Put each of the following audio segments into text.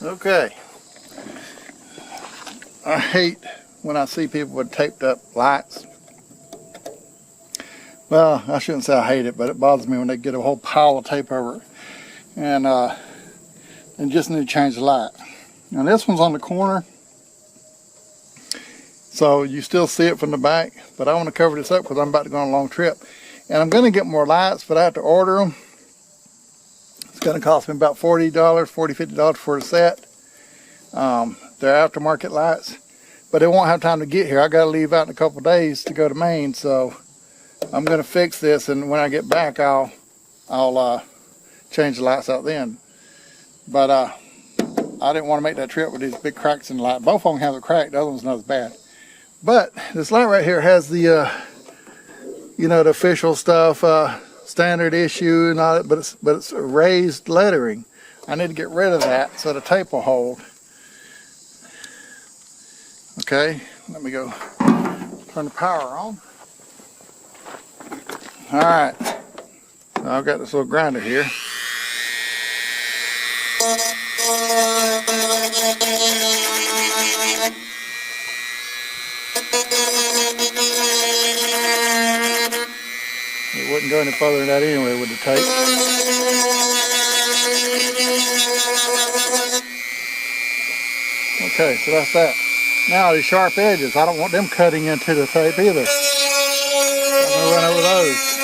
Okay. I hate when I see people with taped up lights. Well, I shouldn't say I hate it, but it bothers me when they get a whole pile of tape over it. And just need to change the light. Now this one's on the corner, so you still see it from the back, but I want to cover this up because I'm about to go on a long trip. And I'm going to get more lights, but I have to order them. It's going to cost me about $40, $50 for a set. They're aftermarket lights, but they won't have time to get here. I got to leave out in a couple days to go to Maine, so I'm going to fix this, and when I get back, I'll change the lights out then. But I didn't want to make that trip with these big cracks in the light. Both of them have a crack. The other one's not as bad. But this light right here has the the official stuff, standard issue and all that, but it's raised lettering. I need to get rid of that so the tape will hold. Okay, let me go turn the power on. All right, I've got this little grinder here. It wouldn't go any further than that anyway with the tape. Okay, so that's that. Now these sharp edges, I don't want them cutting into the tape either. I'm going to run over those.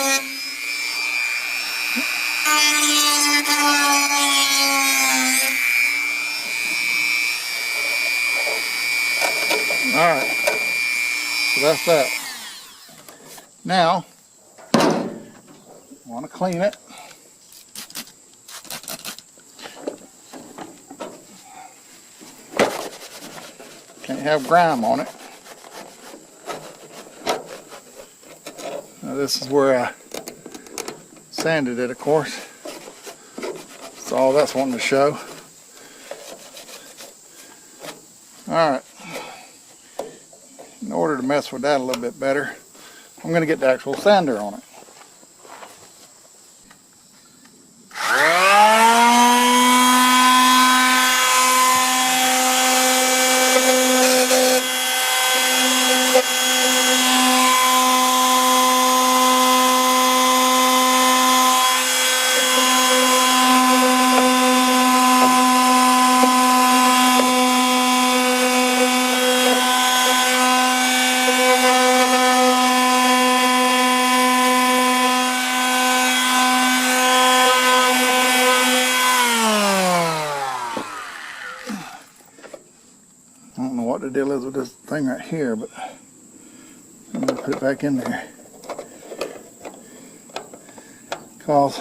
Alright, so that's that. Now, I want to clean it. Can't have grime on it. Now this is where I sanded it, of course. That's all that's wanting to show. Alright. In order to mess with that a little bit better, I'm going to get the actual sander on it. I don't know what the deal is with this thing right here, but I'm going to put it back in there. Because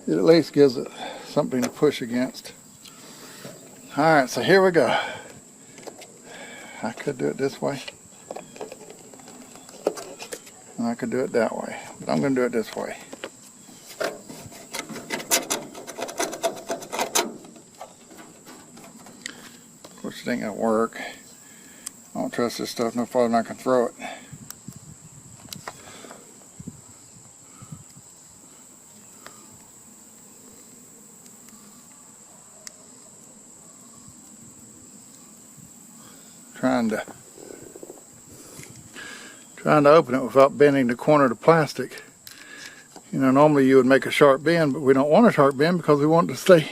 it at least gives it something to push against. Alright, so here we go. I could do it this way. And I could do it that way. But I'm going to do it this way. Of course, it ain't gonna work. I don't trust this stuff no farther than I can throw it. Trying to open it without bending the corner of the plastic. You know, normally you would make a sharp bend, but we don't want a sharp bend because we want it to stay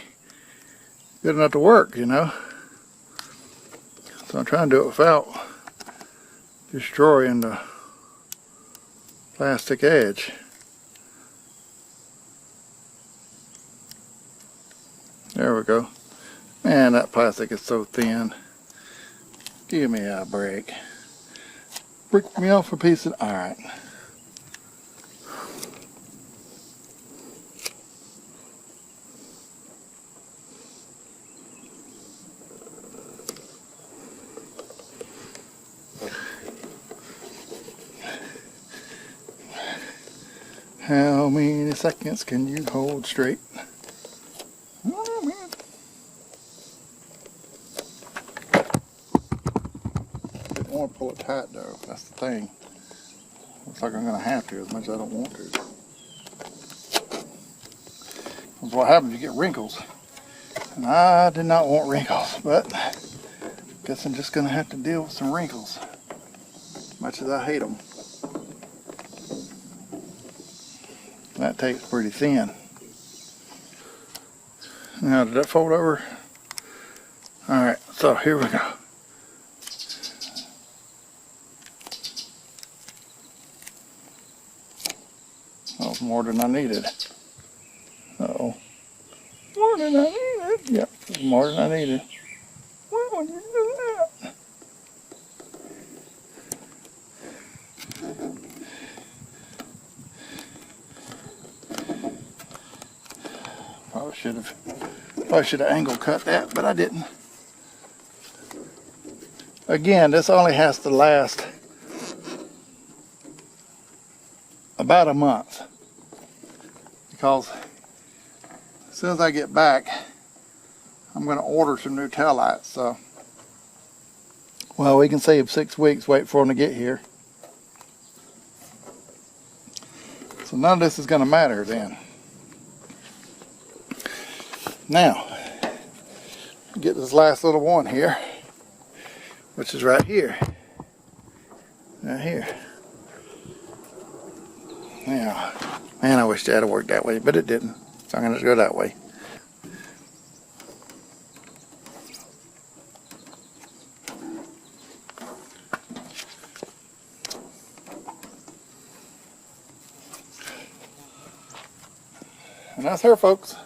good enough to work, you know. So I'm trying to do it without destroying the plastic edge. There we go. Man, that plastic is so thin. Give me a break. Break me off a piece of... Alright. How many seconds can you hold straight? Oh, man. Didn't want to pull it tight though, that's the thing. Looks like I'm going to have to as much as I don't want to. That's what happens, you get wrinkles. And I did not want wrinkles, but guess I'm just gonna have to deal with some wrinkles, much as I hate them. That tape's pretty thin. Now, did that fold over? Alright, so here we go. That was more than I needed. Uh-oh. More than I needed? Yep, more than I needed. Why would you do that? Probably should have angle cut that, but I didn't. Again, this only has to last about a month, because as soon as I get back, I'm going to order some new tail lights. So, well, we can save 6 weeks, wait for them to get here. So none of this is going to matter then. Now, get this last little one here, which is right here. Right here. Now, man, I wish that had worked that way, but it didn't. So I'm going to go that way. And that's her, folks.